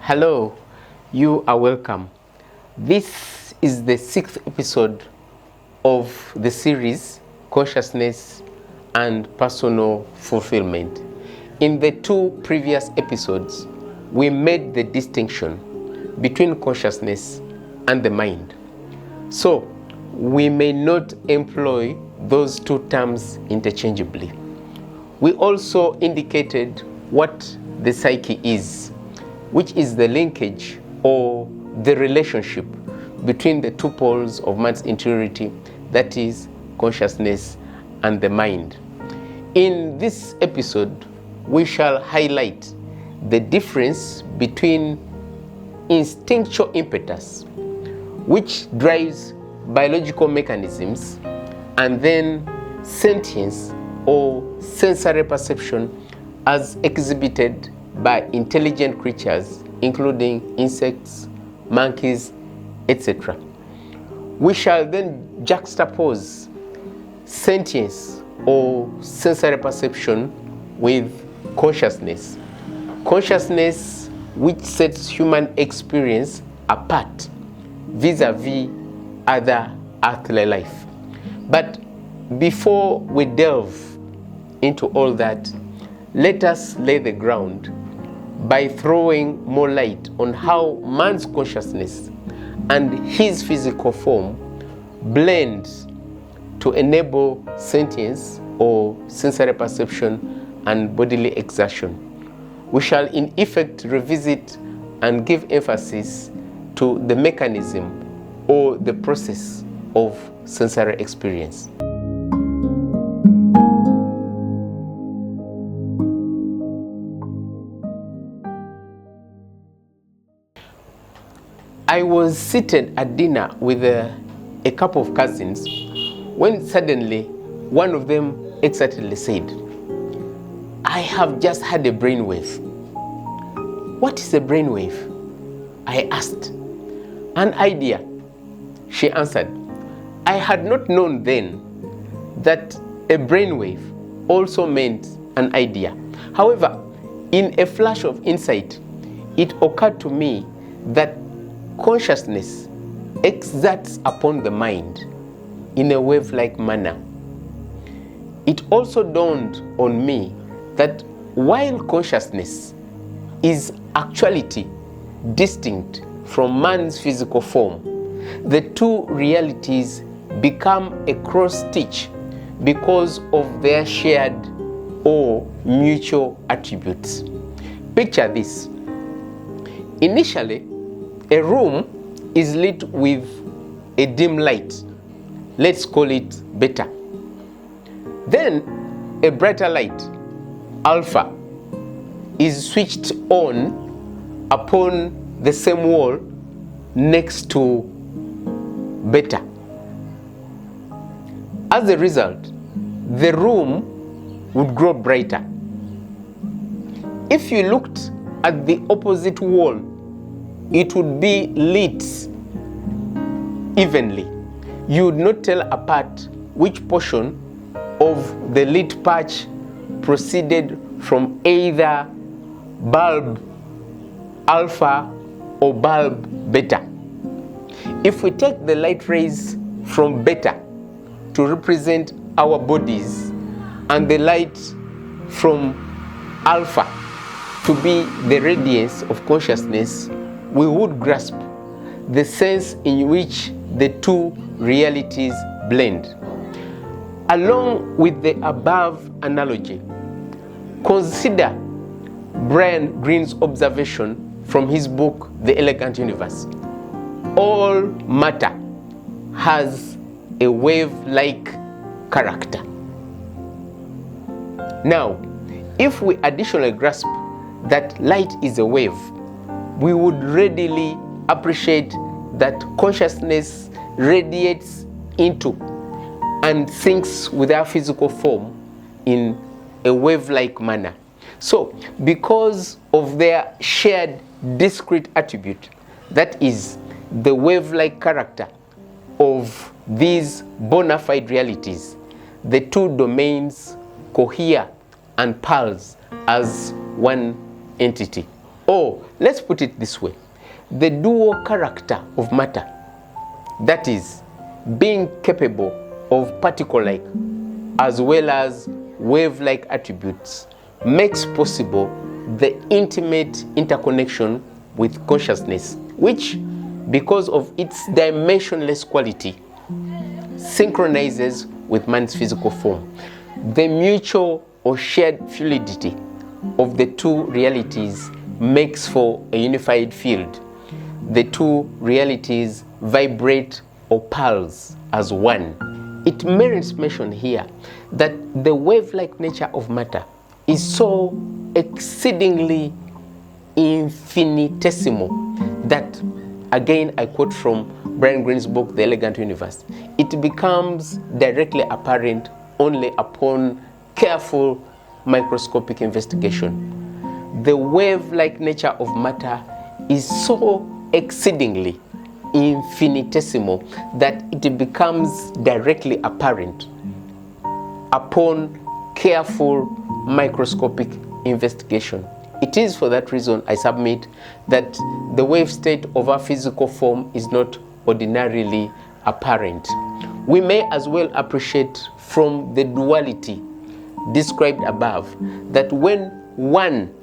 Hello, you are welcome. This is the 6th episode of the series Consciousness and Personal Fulfillment. In the 2 previous episodes, we made the distinction between consciousness and the mind. So, we may not employ those 2 terms interchangeably. We also indicated what the psyche is, which is the linkage or the relationship between the 2 poles of man's interiority, that is, consciousness and the mind. In this episode, we shall highlight the difference between instinctual impetus, which drives biological mechanisms, and then sentience or sensory perception as exhibited by intelligent creatures, including insects, monkeys, etc. We shall then juxtapose sentience or sensory perception with consciousness. Consciousness which sets human experience apart vis-a-vis other earthly life. But before we delve into all that, let us lay the ground by throwing more light on how man's consciousness and his physical form blend to enable sentience or sensory perception and bodily exertion. We shall in effect revisit and give emphasis to the mechanism or the process of sensory experience. I was seated at dinner with a couple of cousins when suddenly one of them excitedly said, "I have just had a brainwave." "What is a brainwave?" I asked. "An idea," she answered. I had not known then that a brainwave also meant an idea. However, in a flash of insight, it occurred to me that consciousness exerts upon the mind in a wave-like manner. It also dawned on me that while consciousness is actuality distinct from man's physical form, the 2 realities become a cross-stitch because of their shared or mutual attributes. Picture this. Initially, a room is lit with a dim light. Let's call it beta. Then a brighter light, alpha, is switched on upon the same wall next to beta. As a result, the room would grow brighter. If you looked at the opposite wall, it would be lit evenly. You would not tell apart which portion of the lit patch proceeded from either bulb alpha or bulb beta. If we take the light rays from beta to represent our bodies and the light from alpha to be the radiance of consciousness, we would grasp the sense in which the 2 realities blend. Along with the above analogy, consider Brian Greene's observation from his book, The Elegant Universe. All matter has a wave-like character. Now, if we additionally grasp that light is a wave, we would readily appreciate that consciousness radiates into and syncs with our physical form in a wave-like manner. So, because of their shared discrete attribute, that is, the wave-like character of these bona fide realities, the 2 domains cohere and pulse as one entity. Or let's put it this way: the dual character of matter, that is, being capable of particle-like as well as wave-like attributes, makes possible the intimate interconnection with consciousness, which, because of its dimensionless quality, synchronizes with man's physical form. The mutual or shared fluidity of the two realities makes for a unified field. The two realities vibrate or pulse as one. It merits mention here that the wave-like nature of matter is so exceedingly infinitesimal that, again I quote from Brian Greene's book, The Elegant Universe, it becomes directly apparent only upon careful microscopic investigation. The wave-like nature of matter is so exceedingly infinitesimal that it becomes directly apparent upon careful microscopic investigation. It is for that reason I submit that the wave state of our physical form is not ordinarily apparent. We may as well appreciate from the duality described above that when one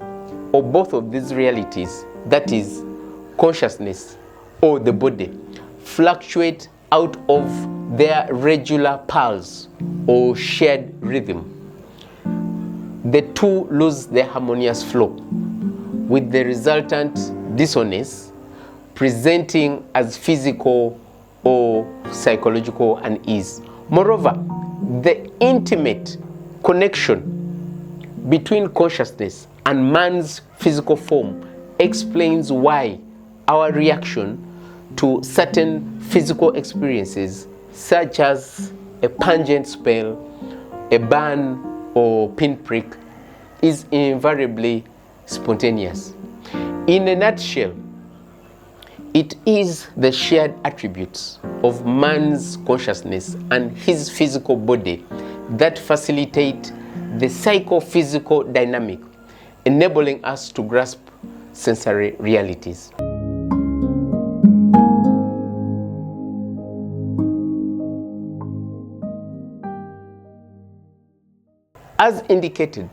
or both of these realities, that is, consciousness or the body, fluctuate out of their regular pulse or shared rhythm, the two lose their harmonious flow, with the resultant dissonance presenting as physical or psychological unease. Moreover, the intimate connection between consciousness and man's physical form explains why our reaction to certain physical experiences, such as a pungent smell, a burn, or pinprick, is invariably spontaneous. In a nutshell, it is the shared attributes of man's consciousness and his physical body that facilitate the psychophysical dynamic, enabling us to grasp sensory realities. As indicated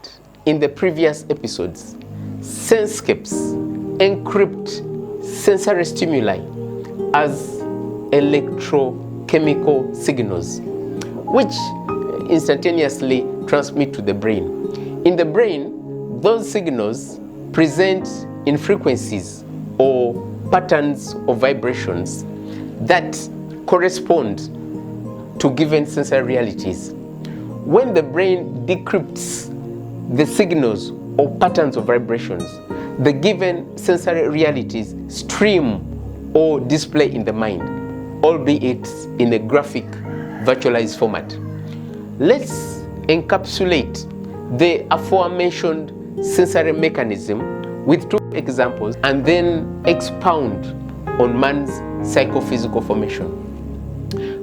in the previous episodes, sensescapes encrypt sensory stimuli as electrochemical signals, which instantaneously transmit to the brain. In the brain, those signals present in frequencies or patterns of vibrations that correspond to given sensory realities. When the brain decrypts the signals or patterns of vibrations, the given sensory realities stream or display in the mind, albeit in a graphic, virtualized format. Let's encapsulate the aforementioned sensory mechanism with two examples and then expound on man's psychophysical formation.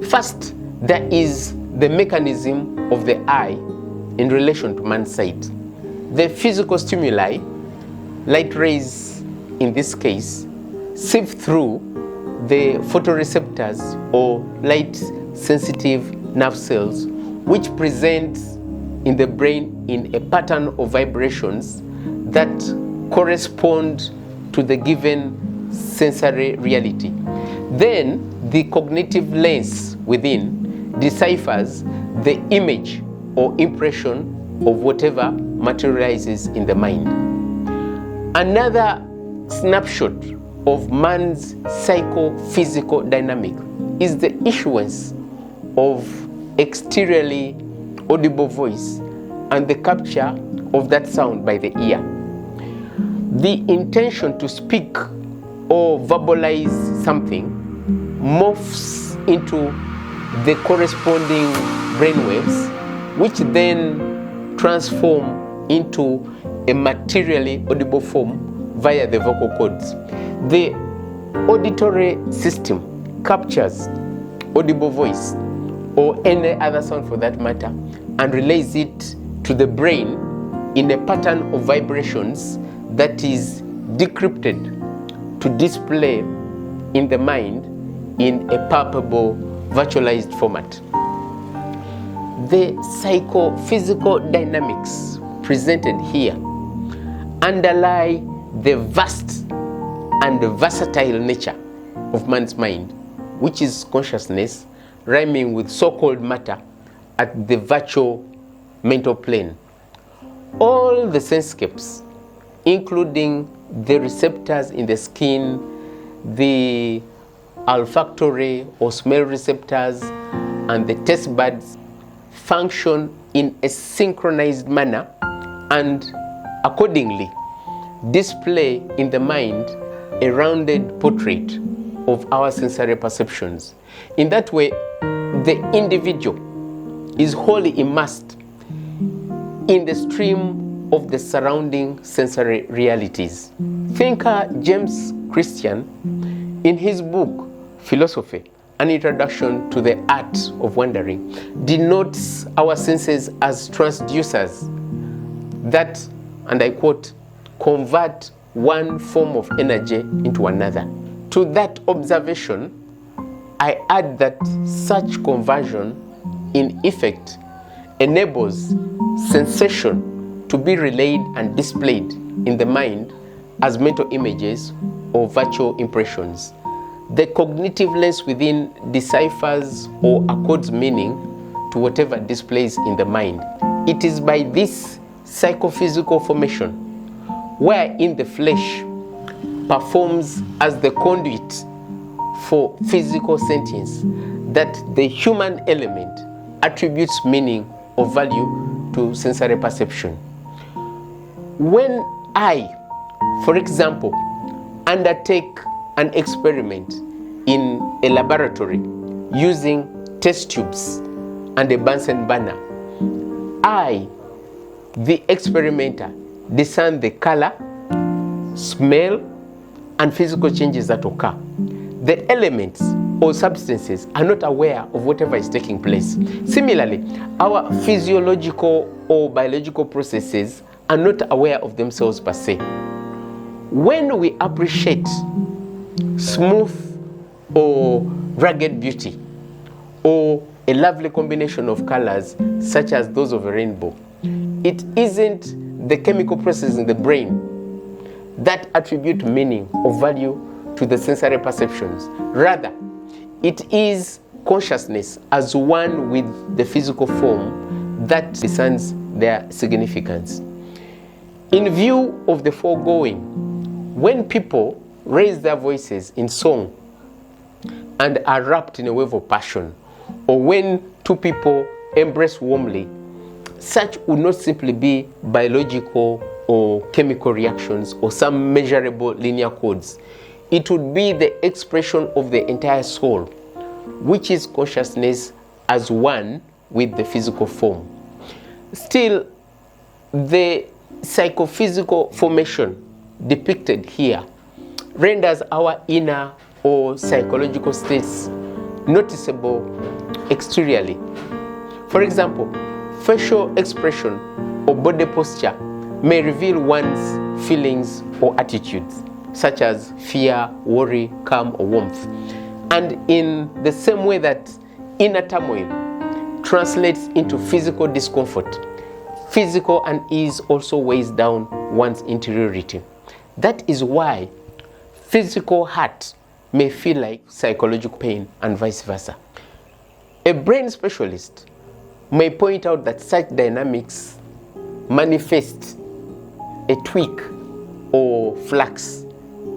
First, there is the mechanism of the eye in relation to man's sight. The physical stimuli, light rays in this case, sieve through the photoreceptors or light-sensitive nerve cells, which present in the brain in a pattern of vibrations that correspond to the given sensory reality. Then the cognitive lens within deciphers the image or impression of whatever materializes in the mind. Another snapshot of man's psychophysical dynamic is the issuance of exteriorly audible voice and the capture of that sound by the ear. The intention to speak or verbalize something morphs into the corresponding brainwaves, which then transform into a materially audible form via the vocal cords. The auditory system captures audible voice or any other sound for that matter and relays it to the brain in a pattern of vibrations that is decrypted to display in the mind in a palpable, virtualized format. The psychophysical dynamics presented here underlie the vast and versatile nature of man's mind, which is consciousness rhyming with so-called matter at the virtual mental plane. All the sensescapes, including the receptors in the skin, the olfactory or smell receptors, and the taste buds, function in a synchronized manner and accordingly display in the mind a rounded portrait of our sensory perceptions. In that way, the individual is wholly immersed in the stream of the surrounding sensory realities. Thinker James Christian, in his book Philosophy, An Introduction to the Art of Wondering, denotes our senses as transducers that, and I quote, convert one form of energy into another. To that observation, I add that such conversion, in effect, enables sensation to be relayed and displayed in the mind as mental images or virtual impressions. The cognitive lens within deciphers or accords meaning to whatever displays in the mind. It is by this psychophysical formation wherein the flesh performs as the conduit for physical sentience that the human element attributes meaning or value to sensory perception. When I, for example, undertake an experiment in a laboratory using test tubes and a Bunsen burner, I, the experimenter, discern the color, smell, and physical changes that occur. The elements or substances are not aware of whatever is taking place. Similarly, our physiological or biological processes are not aware of themselves per se. When we appreciate smooth or rugged beauty, or a lovely combination of colors such as those of a rainbow, it isn't the chemical processes in the brain that attribute meaning or value to the sensory perceptions. Rather, it is consciousness as one with the physical form that discerns their significance. In view of the foregoing, when people raise their voices in song and are wrapped in a wave of passion, or when two people embrace warmly, such would not simply be biological or chemical reactions or some measurable linear codes. It would be the expression of the entire soul, which is consciousness as one with the physical form. Still, the psychophysical formation depicted here renders our inner or psychological states noticeable exteriorly. For example, facial expression or body posture may reveal one's feelings or attitudes, such as fear, worry, calm, or warmth. And in the same way that inner turmoil translates into physical discomfort, physical unease also weighs down one's interiority. That is why physical hurt may feel like psychological pain and vice versa. A brain specialist may point out that such dynamics manifest a tweak or flux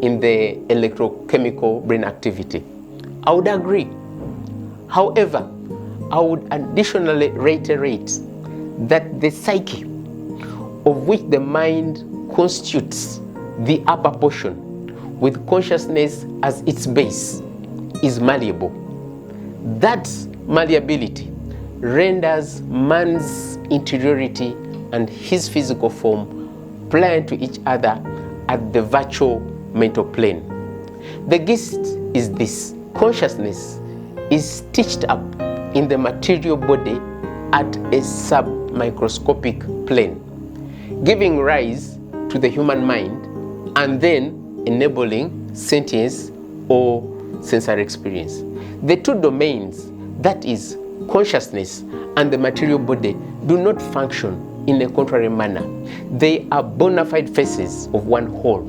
in the electrochemical brain activity. I would agree. However, I would additionally reiterate that the psyche, of which the mind constitutes the upper portion, with consciousness as its base, is malleable. That malleability renders man's interiority and his physical form pliant to each other at the virtual mental plane. The gist is this: consciousness is stitched up in the material body at a submicroscopic plane, giving rise to the human mind and then enabling sentience or sensory experience. The two domains, that is consciousness and the material body, do not function in a contrary manner. They are bona fide faces of one whole.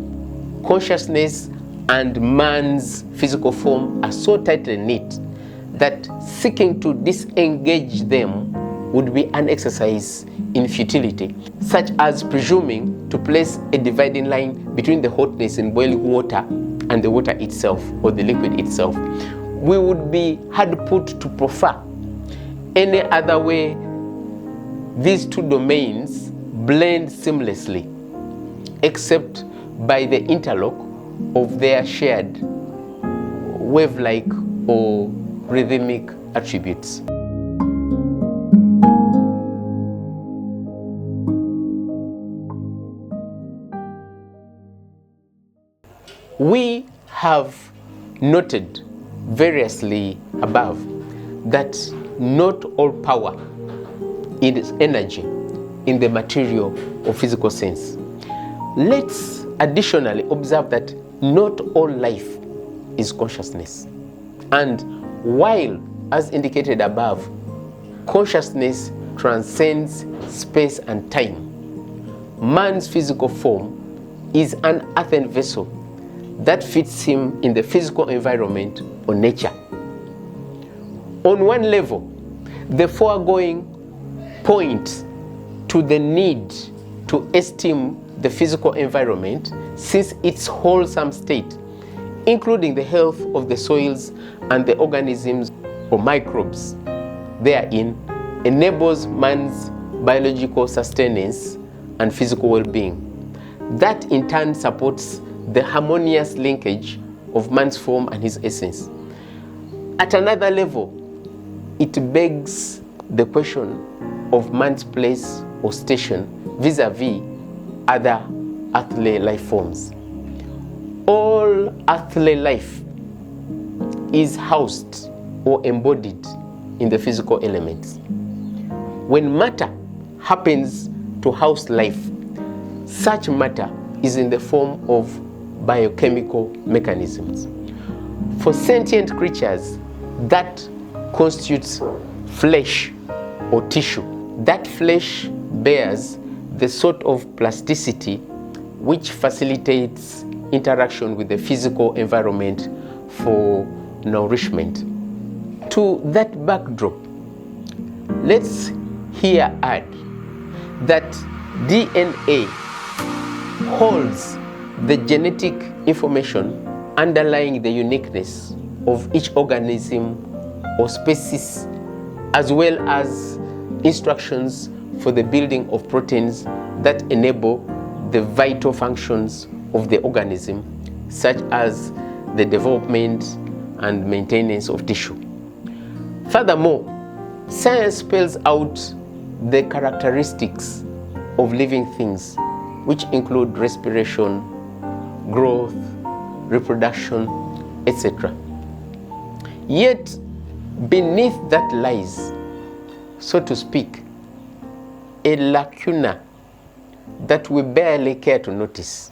Consciousness and man's physical form are so tightly knit that seeking to disengage them would be an exercise in futility, such as presuming to place a dividing line between the hotness in boiling water and the water itself, or the liquid itself. We would be hard put to prefer any other way. These two domains blend seamlessly, except by the interlock of their shared wave-like or rhythmic attributes. We have noted variously above that not all power is energy in the material or physical sense. Let's additionally observe that not all life is consciousness. And while, as indicated above, consciousness transcends space and time, man's physical form is an earthen vessel that fits him in the physical environment or nature. On one level, the foregoing points to the need to esteem the physical environment, since its wholesome state, including the health of the soils and the organisms or microbes therein, enables man's biological sustenance and physical well-being. That in turn supports the harmonious linkage of man's form and his essence. At another level, it begs the question of man's place or station vis-a-vis other earthly life forms. All earthly life is housed or embodied in the physical elements. When matter happens to house life, such matter is in the form of biochemical mechanisms. For sentient creatures, that constitutes flesh or tissue. That flesh bears the sort of plasticity which facilitates interaction with the physical environment for nourishment. To that backdrop, let's here add that DNA holds the genetic information underlying the uniqueness of each organism or species, as well as instructions for the building of proteins that enable the vital functions of the organism, such as the development and maintenance of tissue. Furthermore, science spells out the characteristics of living things, which include respiration, growth, reproduction, etc. Yet, beneath that lies, so to speak, a lacuna that we barely care to notice.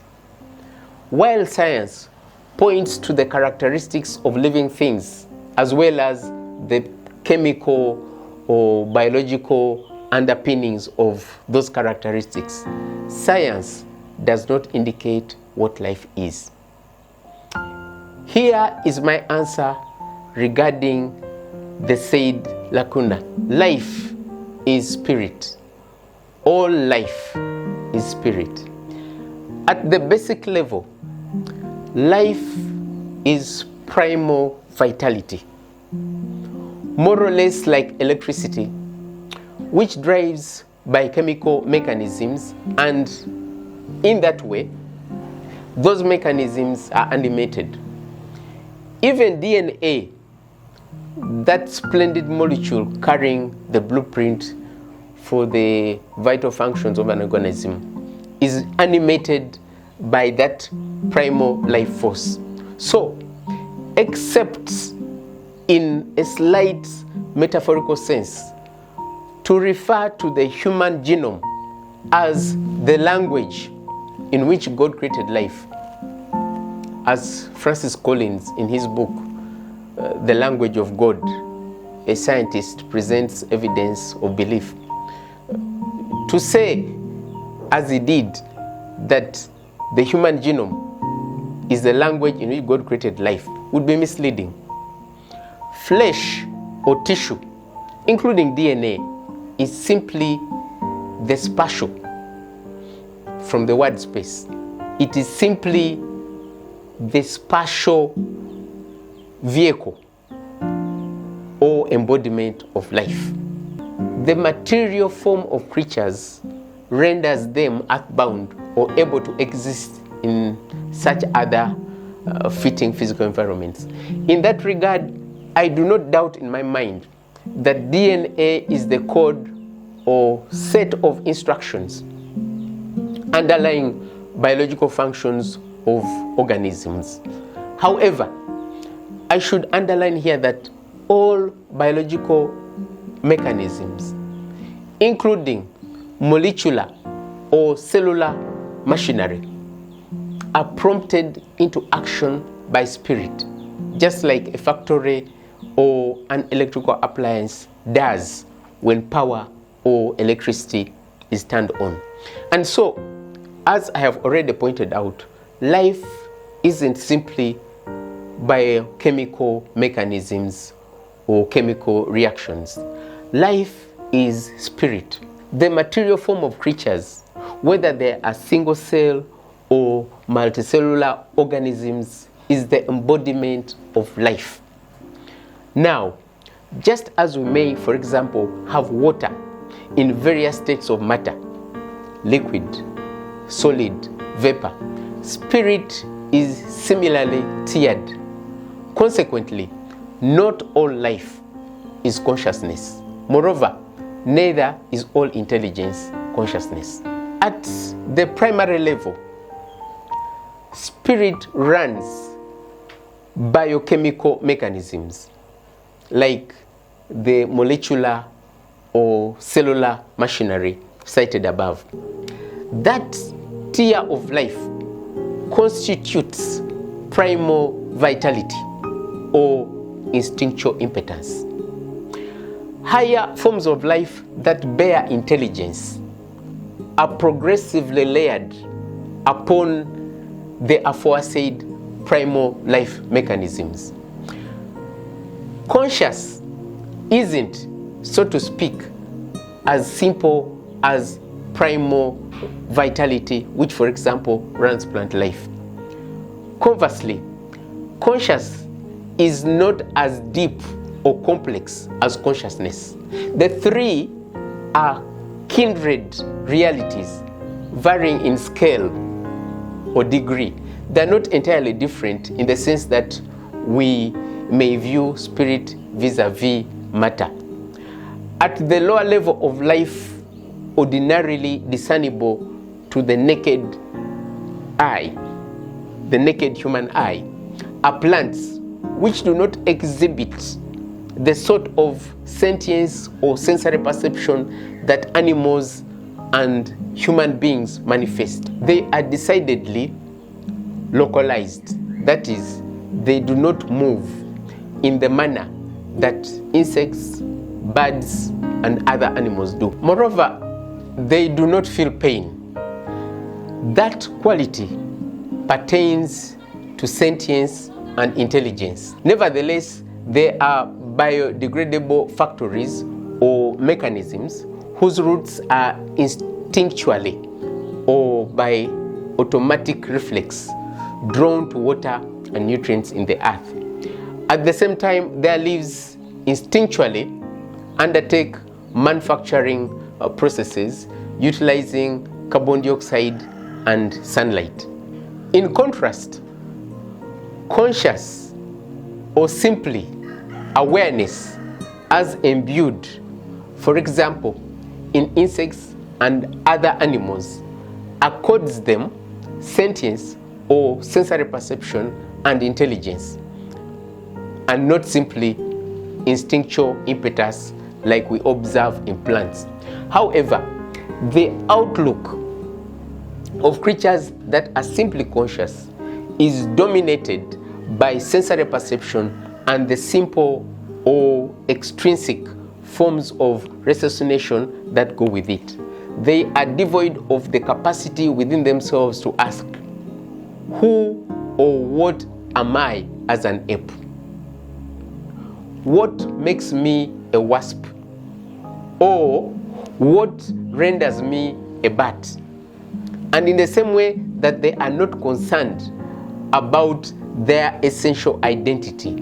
While science points to the characteristics of living things, as well as the chemical or biological underpinnings of those characteristics, science does not indicate what life is. Here is my answer regarding the said lacuna. Life is spirit. All life is spirit. At the basic level, life is primal vitality, more or less like electricity, which drives biochemical mechanisms, and in that way, those mechanisms are animated. Even DNA, that splendid molecule carrying the blueprint for the vital functions of an organism, is animated by that primal life force. So, except in a slight metaphorical sense, to refer to the human genome as the language in which God created life as Francis Collins in his book, The Language of God, a scientist presents evidence of belief. To say, as he did, that the human genome is the language in which God created life would be misleading. Flesh or tissue, including DNA, is simply the spatial from the word space. It is simply the spatial vehicle or embodiment of life. The material form of creatures renders them earthbound or able to exist in such other fitting physical environments. In that regard, I do not doubt in my mind that DNA is the code or set of instructions underlying biological functions of organisms. However, I should underline here that all biological mechanisms, including molecular or cellular machinery, are prompted into action by spirit, just like a factory or an electrical appliance does when power or electricity is turned on. And so, as I have already pointed out, life isn't simply biochemical mechanisms or chemical reactions. Life is spirit. The material form of creatures, whether they are single cell or multicellular organisms, is the embodiment of life. Now, just as we may, for example, have water in various states of matter, liquid, solid, vapor, spirit is similarly tiered. Consequently, not all life is consciousness. Moreover, neither is all intelligence consciousness. At the primary level, spirit runs biochemical mechanisms like the molecular or cellular machinery cited above. That tier of life constitutes primal vitality or instinctual impotence. Higher forms of life that bear intelligence are progressively layered upon the aforesaid primal life mechanisms. Conscious isn't, so to speak, as simple as primal vitality, which, for example, runs plant life. Conversely, conscious is not as deep or complex as consciousness. The three are kindred realities, varying in scale or degree. They're not entirely different in the sense that we may view spirit vis-a-vis matter. At the lower level of life, ordinarily discernible to the naked eye, the naked human eye, are plants which do not exhibit the sort of sentience or sensory perception that animals and human beings manifest. They are decidedly localized. That is, they do not move in the manner that insects, birds, and other animals do. Moreover, they do not feel pain. That quality pertains to sentience and intelligence. Nevertheless, there are biodegradable factories or mechanisms whose roots are instinctually or by automatic reflex drawn to water and nutrients in the earth. At the same time, their leaves instinctually undertake manufacturing processes utilizing carbon dioxide and sunlight. In contrast, conscious or simply awareness as imbued, for example, in insects and other animals, accords them sentience or sensory perception and intelligence, and not simply instinctual impetus like we observe in plants. However, the outlook of creatures that are simply conscious is dominated by sensory perception and the simple or extrinsic forms of raciocination that go with it. They are devoid of the capacity within themselves to ask, who or what am I as an ape? What makes me a wasp? Or what renders me a bat? And in the same way that they are not concerned about their essential identity,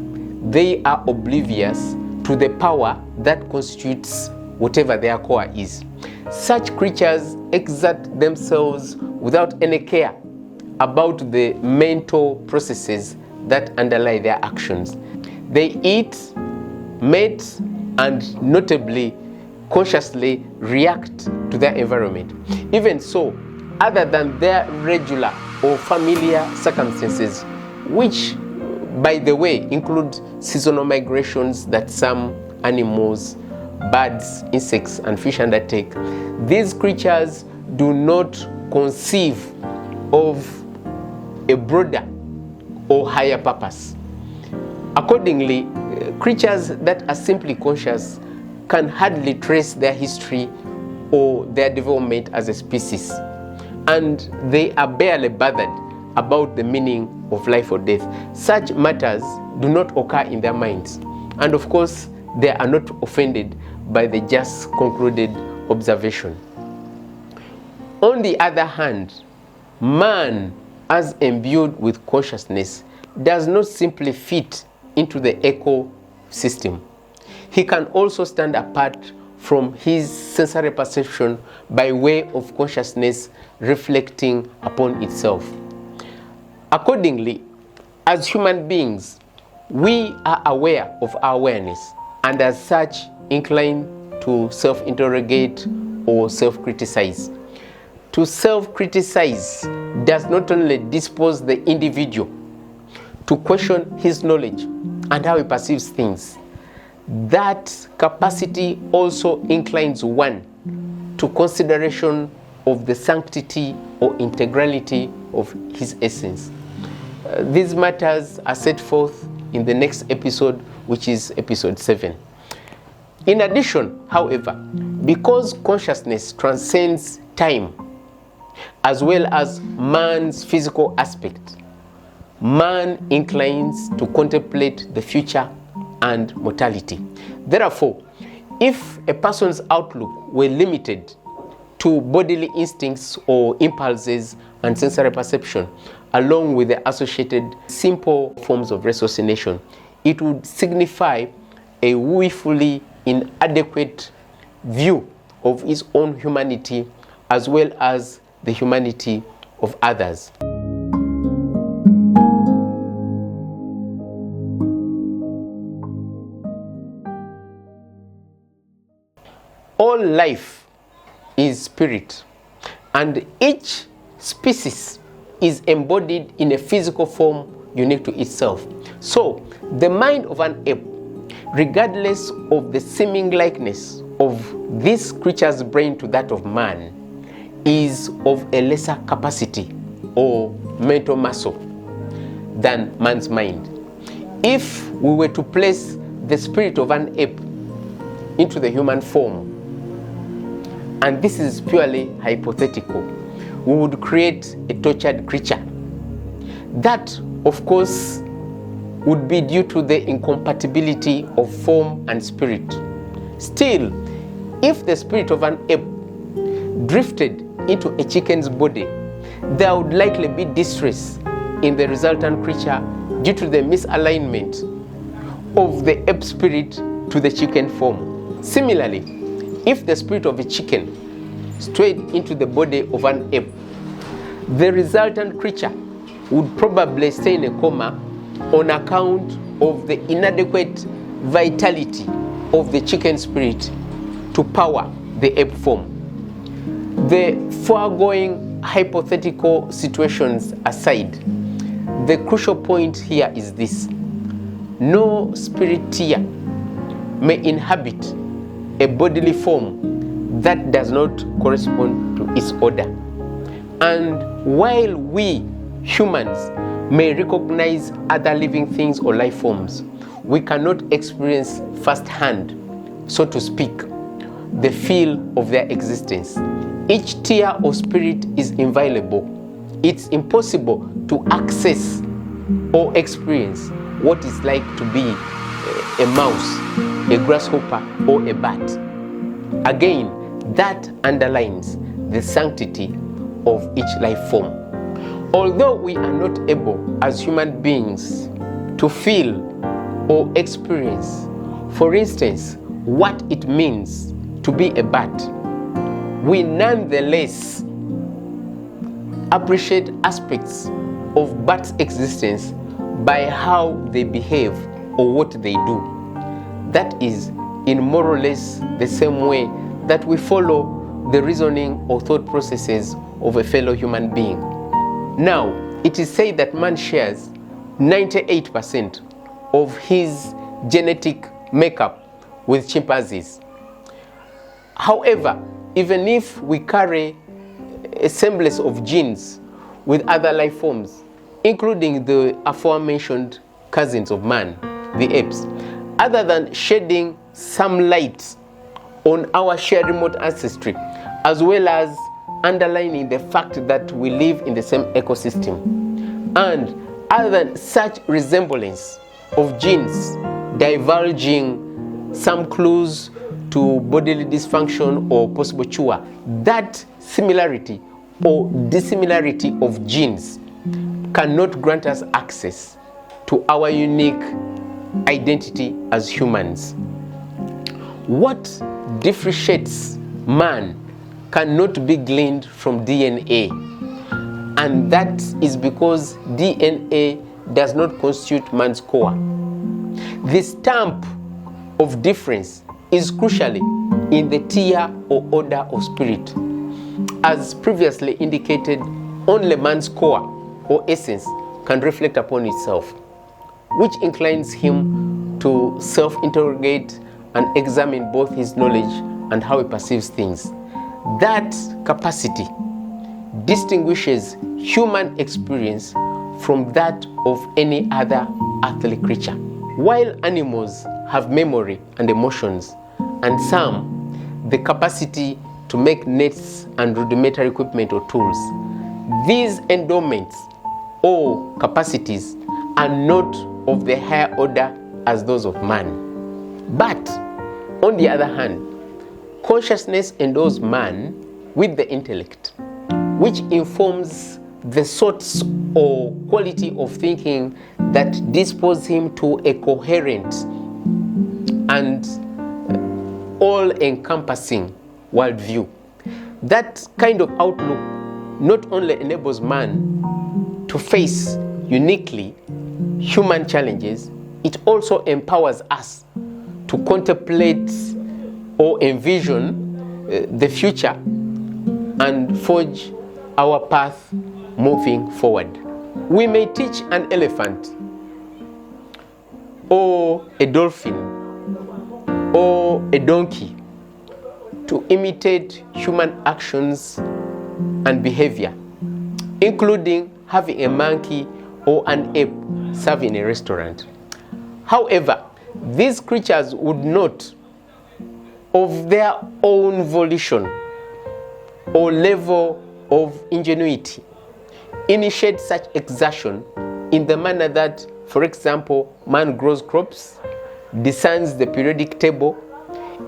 they are oblivious to the power that constitutes whatever their core is. Such creatures exert themselves without any care about the mental processes that underlie their actions. They eat, mate, and notably, consciously react to their environment. Even so, other than their regular or familiar circumstances, which, by the way, include seasonal migrations that some animals, birds, insects, and fish undertake, these creatures do not conceive of a broader or higher purpose. Accordingly, creatures that are simply conscious can hardly trace their history or their development as a species, and they are barely bothered about the meaning of life or death. Such matters do not occur in their minds, and of course, they are not offended by the just concluded observation. On the other hand, man, as imbued with consciousness, does not simply fit into the ecosystem. He can also stand apart from his sensory perception by way of consciousness reflecting upon itself. Accordingly, as human beings, we are aware of our awareness, and as such inclined to self-interrogate or self-criticize. To self-criticize does not only dispose the individual to question his knowledge and how he perceives things, that capacity also inclines one to consideration of the sanctity or integrality of his essence. These matters are set forth in the next episode, which is episode 7. In addition, however, because consciousness transcends time as well as man's physical aspect, man inclines to contemplate the future and mortality. Therefore, if a person's outlook were limited to bodily instincts or impulses and sensory perception, along with the associated simple forms of raciocination, it would signify a woefully inadequate view of his own humanity as well as the humanity of others. All life is spirit, and each species is embodied in a physical form unique to itself. So, the mind of an ape, regardless of the seeming likeness of this creature's brain to that of man, is of a lesser capacity or mental muscle than man's mind. If we were to place the spirit of an ape into the human form, and this is purely hypothetical, we would create a tortured creature. That, of course, would be due to the incompatibility of form and spirit. Still, if the spirit of an ape drifted into a chicken's body, there would likely be distress in the resultant creature due to the misalignment of the ape spirit to the chicken form. Similarly, if the spirit of a chicken strayed into the body of an ape, the resultant creature would probably stay in a coma on account of the inadequate vitality of the chicken spirit to power the ape form. The foregoing hypothetical situations aside, the crucial point here is this: no spiritia may inhabit a bodily form that does not correspond to its order. And while we humans may recognize other living things or life forms, we cannot experience firsthand, so to speak, the feel of their existence. Each tear or spirit is inviolable. It's impossible to access or experience what it's like to be a mouse, a grasshopper, or a bat. Again, that underlines the sanctity of each life form. Although we are not able as human beings to feel or experience, for instance, what it means to be a bat, we nonetheless appreciate aspects of bats' existence by how they behave or what they do. That is in more or less the same way that we follow the reasoning or thought processes of a fellow human being. Now, it is said that man shares 98% of his genetic makeup with chimpanzees. However, even if we carry a semblance of genes with other life forms, including the aforementioned cousins of man, the apes, other than shedding some light on our shared remote ancestry, as well as underlining the fact that we live in the same ecosystem, and other than such resemblance of genes divulging some clues to bodily dysfunction or possible cure, that similarity or dissimilarity of genes cannot grant us access to our unique identity as humans. What differentiates man cannot be gleaned from DNA, and that is because DNA does not constitute man's core. The stamp of difference is crucially in the tier or order of spirit. As previously indicated, only man's core or essence can reflect upon itself, which inclines him to self-interrogate and examine both his knowledge and how he perceives things. That capacity distinguishes human experience from that of any other earthly creature. While animals have memory and emotions, and some the capacity to make nets and rudimentary equipment or tools, these endowments or capacities are not of the higher order as those of man. But on the other hand, consciousness endows man with the intellect, which informs the sorts or quality of thinking that dispose him to a coherent and all-encompassing worldview. That kind of outlook not only enables man to face uniquely human challenges, it also empowers us to contemplate or envision the future and forge our path moving forward. We may teach an elephant or a dolphin or a donkey to imitate human actions and behavior, including having a monkey or an ape serve in a restaurant. However, these creatures would not, of their own volition or level of ingenuity, initiate such exertion in the manner that, for example, man grows crops, discerns the periodic table,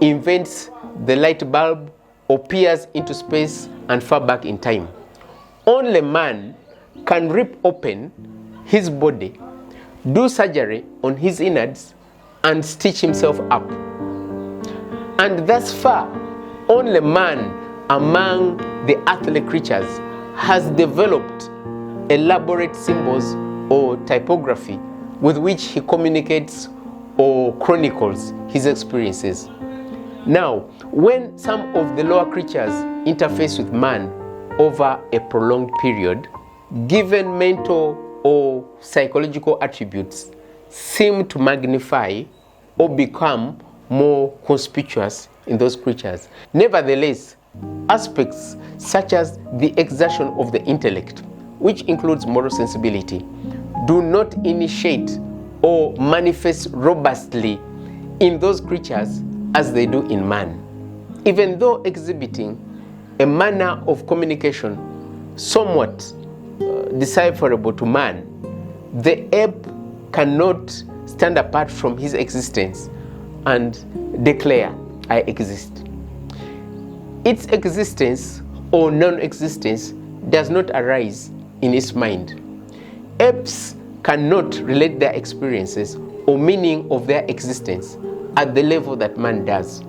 invents the light bulb, or peers into space and far back in time. Only man can rip open his body, do surgery on his innards, and stitch himself up. And thus far, only man among the earthly creatures has developed elaborate symbols or typography with which he communicates or chronicles his experiences. Now, when some of the lower creatures interface with man over a prolonged period, given mental or psychological attributes seem to magnify or become more conspicuous in those creatures. Nevertheless, aspects such as the exertion of the intellect, which includes moral sensibility, do not initiate or manifest robustly in those creatures as they do in man. Even though exhibiting a manner of communication somewhat decipherable to man, the ape cannot stand apart from his existence and declare, I exist. Its existence or non-existence does not arise in its mind. Apes cannot relate their experiences or meaning of their existence at the level that man does.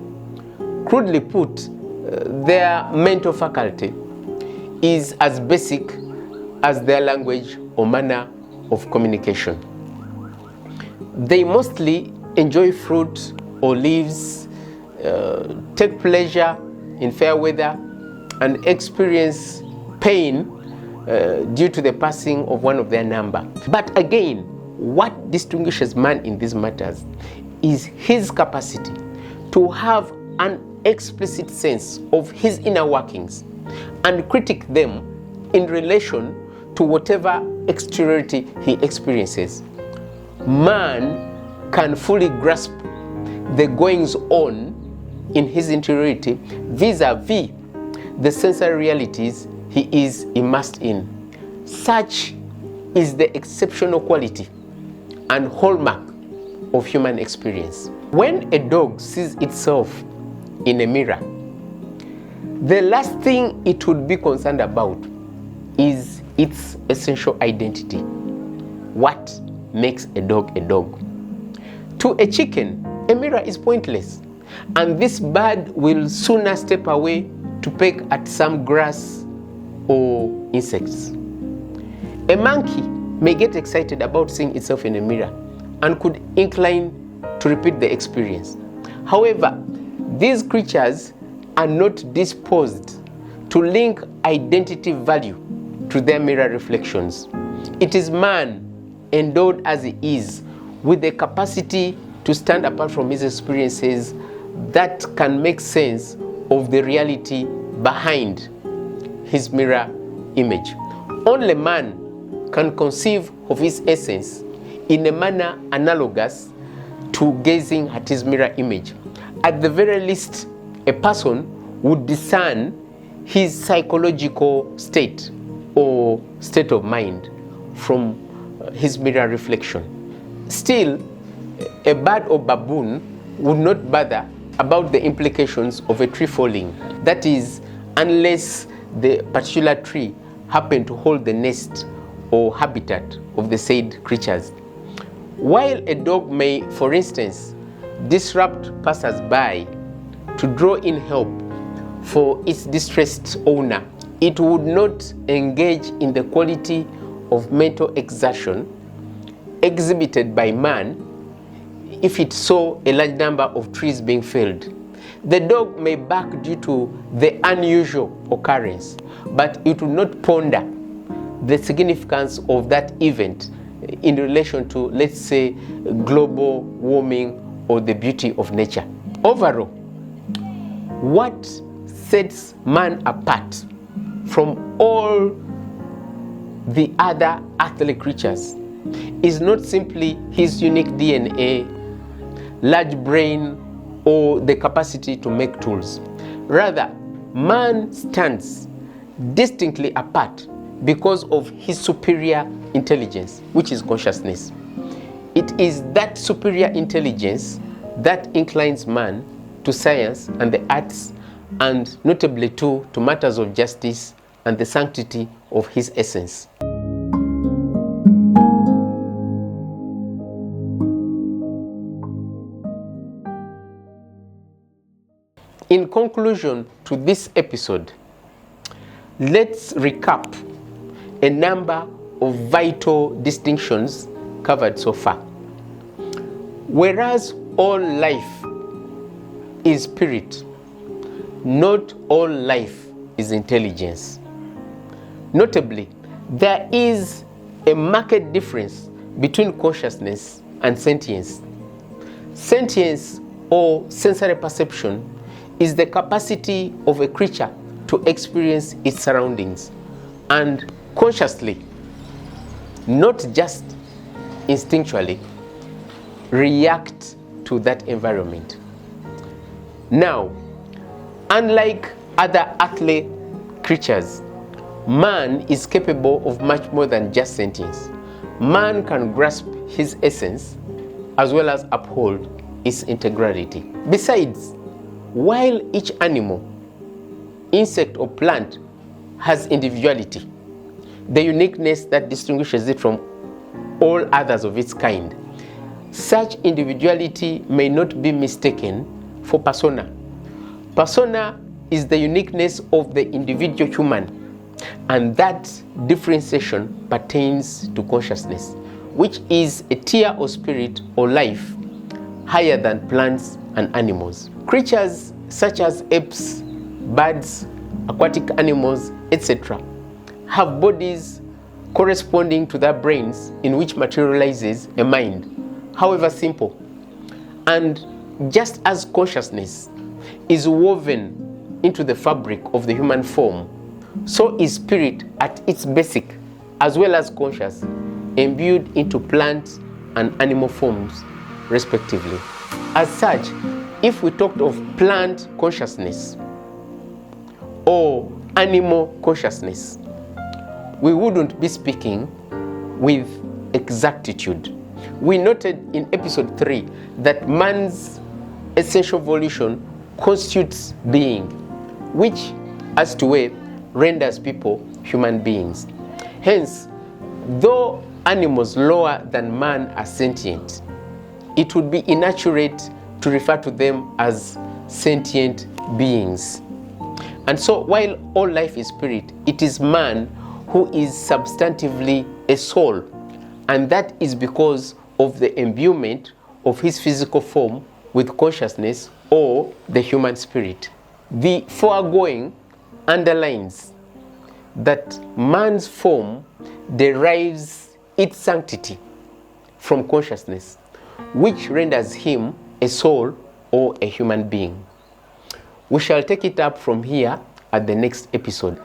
Crudely put, their mental faculty is as basic as their language or manner of communication. They mostly enjoy fruit or leaves, take pleasure in fair weather, and experience pain due to the passing of one of their number. But again, what distinguishes man in these matters is his capacity to have an explicit sense of his inner workings and critique them in relation to whatever exteriority he experiences. Man can fully grasp the goings on in his interiority vis-a-vis the sensory realities he is immersed in. Such is the exceptional quality and hallmark of human experience. When a dog sees itself in a mirror, the last thing it would be concerned about is its essential identity. What makes a dog a dog? To a chicken, a mirror is pointless, and this bird will sooner step away to peck at some grass or insects. A monkey may get excited about seeing itself in a mirror and could incline to repeat the experience. However, these creatures are not disposed to link identity value to their mirror reflections. It is man, endowed as he is with the capacity to stand apart from his experiences, that can make sense of the reality behind his mirror image. Only man can conceive of his essence in a manner analogous to gazing at his mirror image. At the very least, a person would discern his psychological state or state of mind from his mirror reflection. Still, a bird or baboon would not bother about the implications of a tree falling. That is, unless the particular tree happened to hold the nest or habitat of the said creatures. While a dog may, for instance, disrupt passers-by to draw in help for its distressed owner, it would not engage in the quality of mental exertion exhibited by man if it saw a large number of trees being felled. The dog may bark due to the unusual occurrence, but it will not ponder the significance of that event in relation to, let's say, global warming or the beauty of nature. Overall, what sets man apart from all the other earthly creatures is not simply his unique DNA, large brain, or the capacity to make tools. Rather, man stands distinctly apart because of his superior intelligence, which is consciousness. It is that superior intelligence that inclines man to science and the arts, and notably too to matters of justice and the sanctity of his essence. In conclusion to this episode, let's recap a number of vital distinctions covered so far. Whereas all life is spirit, not all life is intelligence. Notably, there is a marked difference between consciousness and sentience. Sentience, or sensory perception, is the capacity of a creature to experience its surroundings and consciously, not just instinctually react to that environment. Now, unlike other earthly creatures, man is capable of much more than just sentience. Man can grasp his essence as well as uphold its integrality. Besides, while each animal, insect or plant has individuality, the uniqueness that distinguishes it from all others of its kind, such individuality may not be mistaken for persona. Persona is the uniqueness of the individual human, and that differentiation pertains to consciousness, which is a tier of spirit or life higher than plants and animals. Creatures such as apes, birds, aquatic animals, etc., have bodies corresponding to their brains in which materializes a mind, however simple. And just as consciousness is woven into the fabric of the human form, so is spirit at its basic, as well as conscious, imbued into plant and animal forms, respectively. As such, if we talked of plant consciousness or animal consciousness, we wouldn't be speaking with exactitude. We noted in episode 3 that man's essential volition constitutes being, which, as to way, renders people human beings. Hence, though animals lower than man are sentient, it would be inaccurate to refer to them as sentient beings. And so, while all life is spirit, it is man who is substantively a soul, and that is because of the imbuement of his physical form with consciousness or the human spirit. The foregoing underlines that man's form derives its sanctity from consciousness, which renders him a soul or a human being. We shall take it up from here at the next episode.